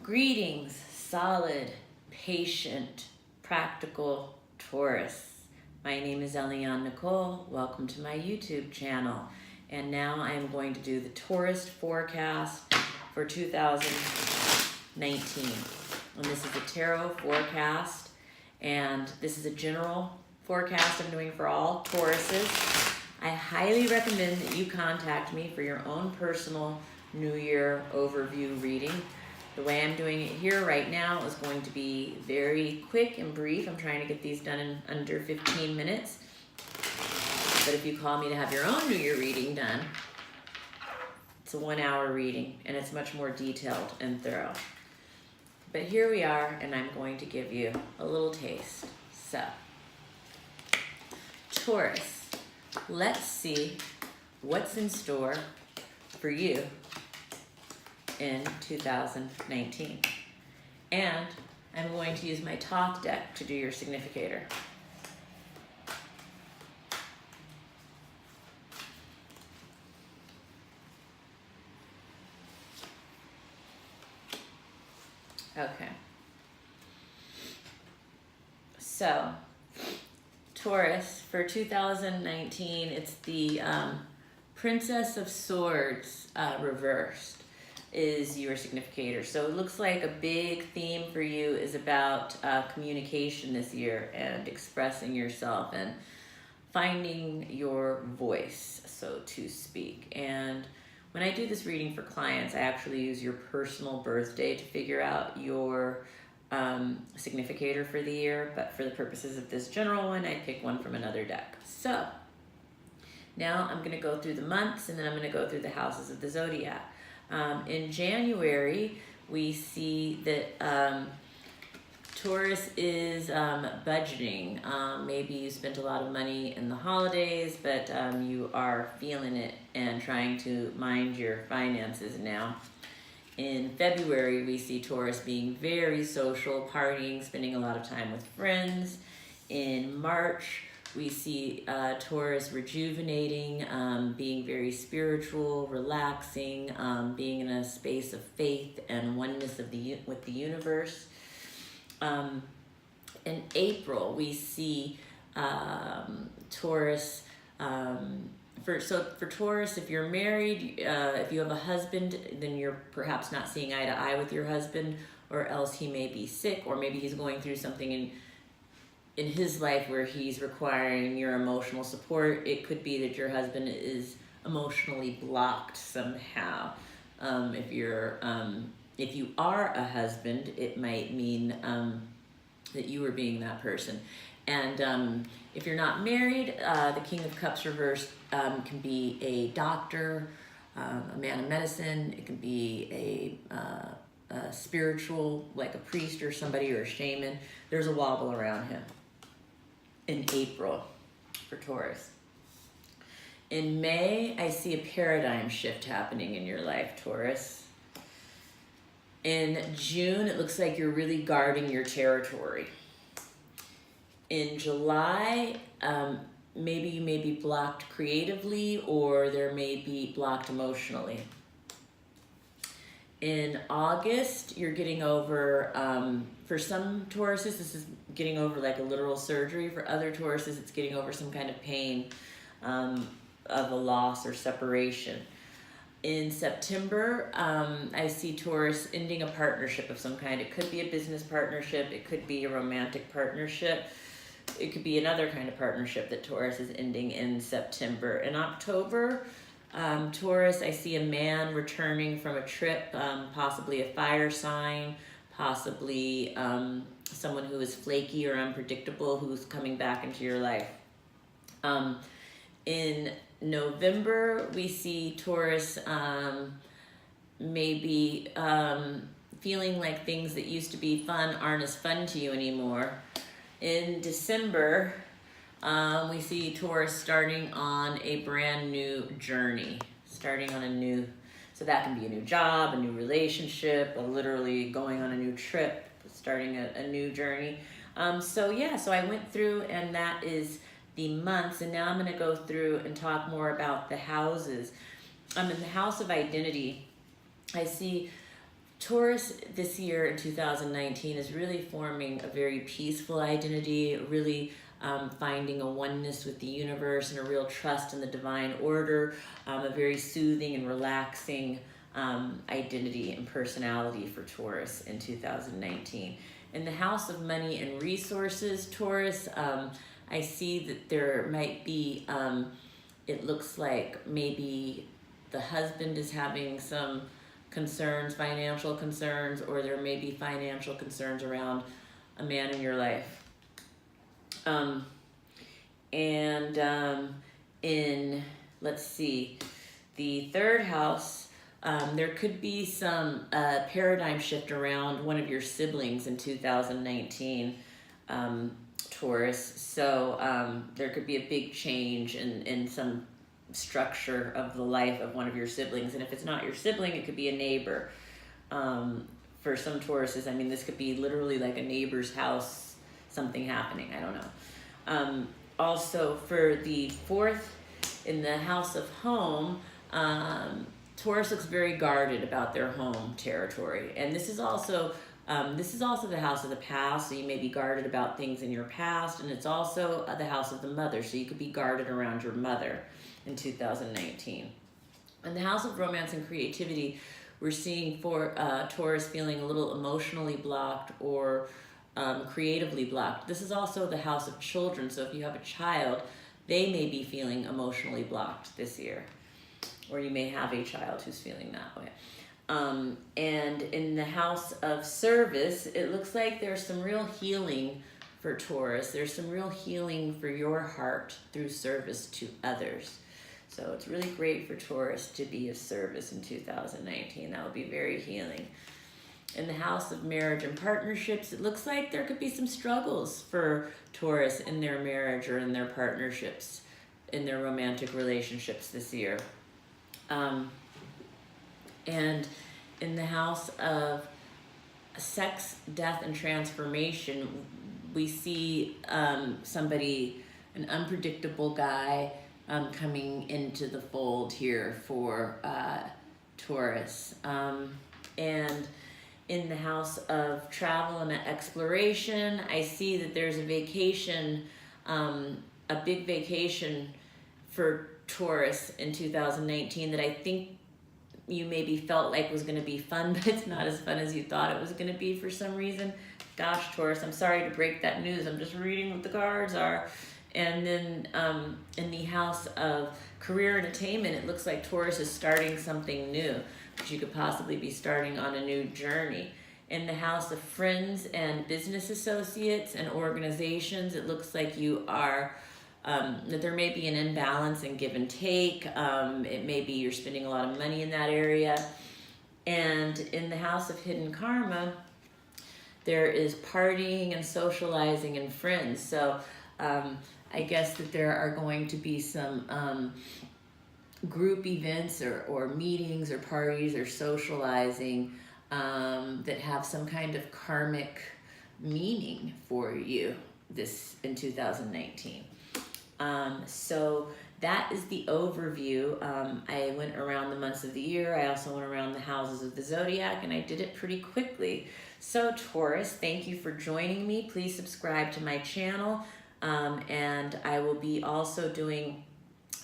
Greetings, solid, patient, practical Taurus. My name is Eliane Nicole. Welcome to my YouTube channel. And now I am going to do the Taurus forecast for 2019. And this is a tarot forecast. And this is a general forecast I'm doing for all Tauruses. I highly recommend that you contact me for your own personal New Year overview reading. The way I'm doing it here right now is going to be very quick and brief. I'm trying to get these done in under 15 minutes. But if you call me to have your own New Year reading done, it's a 1 hour reading and it's much more detailed and thorough. But here we are, and I'm going to give you a little taste. So, Taurus, let's see what's in store for you in 2019. And I'm going to use my top deck to do your significator. Okay. So, Taurus, for 2019, it's the Princess of Swords reversed is your significator. So it looks like a big theme for you is about communication this year and expressing yourself and finding your voice, so to speak. And when I do this reading for clients, I actually use your personal birthday to figure out your significator for the year. But for the purposes of this general one, I pick one from another deck. So now I'm going to go through the months, and then I'm going to go through the houses of the zodiac. In January, we see that Taurus is budgeting. Maybe you spent a lot of money in the holidays, but you are feeling it and trying to mind your finances now. In February, we see Taurus being very social, partying, spending a lot of time with friends. In March, we see Taurus rejuvenating, being very spiritual, relaxing, being in a space of faith and oneness of with the universe. In April, we see Taurus. For Taurus, if you're married, if you have a husband, then you're perhaps not seeing eye to eye with your husband, or else he may be sick, or maybe he's going through something in his life where he's requiring your emotional support. It could be that your husband is emotionally blocked somehow. If you are a husband, it might mean that you are being that person. And if you're not married, the King of Cups reversed can be a doctor, a man of medicine. It can be a spiritual, like a priest or somebody, or a shaman. There's a wobble around him. In April for Taurus. In May, I see a paradigm shift happening in your life, Taurus. In June, it looks like you're really guarding your territory. In July, maybe you may be blocked creatively, or there may be blocked emotionally. In August, you're getting over, for some Tauruses, this is getting over like a literal surgery. For other Tauruses, it's getting over some kind of pain of a loss or separation. In September, I see Taurus ending a partnership of some kind. It could be a business partnership. It could be a romantic partnership. It could be another kind of partnership that Taurus is ending in September. In October, Taurus, I see a man returning from a trip, possibly a fire sign, possibly someone who is flaky or unpredictable who's coming back into your life. In November, we see Taurus maybe feeling like things that used to be fun aren't as fun to you anymore. In December, we see Taurus starting on a brand new journey, so that can be a new job, a new relationship, literally going on a new trip, starting a new journey. So I went through, and that is the months, and now I'm going to go through and talk more about the houses. In the house of identity, I see Taurus this year in 2019 is really forming a very peaceful identity, really finding a oneness with the universe and a real trust in the divine order, a very soothing and relaxing identity and personality for Taurus in 2019. In the house of money and resources, Taurus, I see that there might be, it looks like maybe the husband is having some concerns, financial concerns, or there may be financial concerns around a man in your life. In, let's see, the third house, there could be some paradigm shift around one of your siblings in 2019, Taurus. So there could be a big change in some structure of the life of one of your siblings. And if it's not your sibling, it could be a neighbor. For some Tauruses, I mean, this could be literally like a neighbor's house, something happening. I don't know. Also, for the fourth, in the house of home, Taurus looks very guarded about their home territory. And this is also the house of the past, so you may be guarded about things in your past, and it's also the house of the mother, so you could be guarded around your mother in 2019. In the house of romance and creativity, we're seeing for Taurus feeling a little emotionally blocked or creatively blocked. This is also the house of children, so if you have a child, they may be feeling emotionally blocked this year, or you may have a child who's feeling that way. And in the house of service, it looks like there's some real healing for Taurus. There's some real healing for your heart through service to others. So it's really great for Taurus to be of service in 2019. That would be very healing. In the house of marriage and partnerships, it looks like there could be some struggles for Taurus in their marriage or in their partnerships, in their romantic relationships this year. And in the house of sex, death, and transformation, we see somebody, an unpredictable guy, coming into the fold here for Taurus. And in the house of travel and exploration, I see that there's a vacation, a big vacation for Taurus in 2019 that I think you maybe felt like was going to be fun, but it's not as fun as you thought it was going to be for some reason. Gosh, Taurus, I'm sorry to break that news. I'm just reading what the cards are. And then in the house of career and attainment, it looks like Taurus is starting something new, but you could possibly be starting on a new journey. In the house of friends and business associates and organizations, it looks like you are that there may be an imbalance in give and take. It may be you're spending a lot of money in that area. And in the house of hidden karma, there is partying and socializing and friends. So I guess that there are going to be some group events or meetings or parties or socializing that have some kind of karmic meaning for you this in 2019. So that is the overview. I went around the months of the year. I also went around the houses of the zodiac, and I did it pretty quickly. So Taurus, thank you for joining me. Please subscribe to my channel. And I will be also doing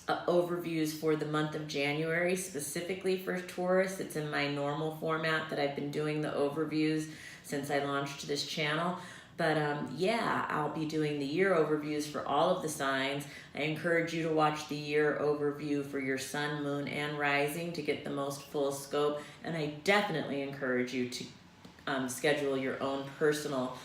overviews for the month of January, specifically for Taurus. It's in my normal format that I've been doing the overviews since I launched this channel. But yeah, I'll be doing the year overviews for all of the signs. I encourage you to watch the year overview for your sun, moon, and rising to get the most full scope. And I definitely encourage you to schedule your own personal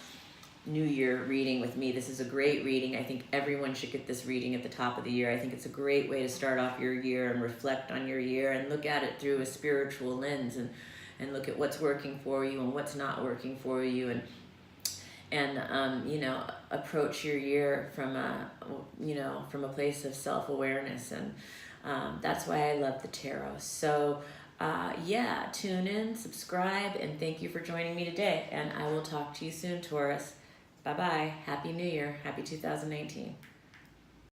New Year reading with me. This is a great reading. I think everyone should get this reading at the top of the year. I think it's a great way to start off your year and reflect on your year and look at it through a spiritual lens and look at what's working for you and what's not working for you, and you know, approach your year from a place of self-awareness. And that's why I love the tarot. So yeah, tune in, subscribe, and thank you for joining me today. And I will talk to you soon, Taurus. Bye-bye. Happy New Year. Happy 2019.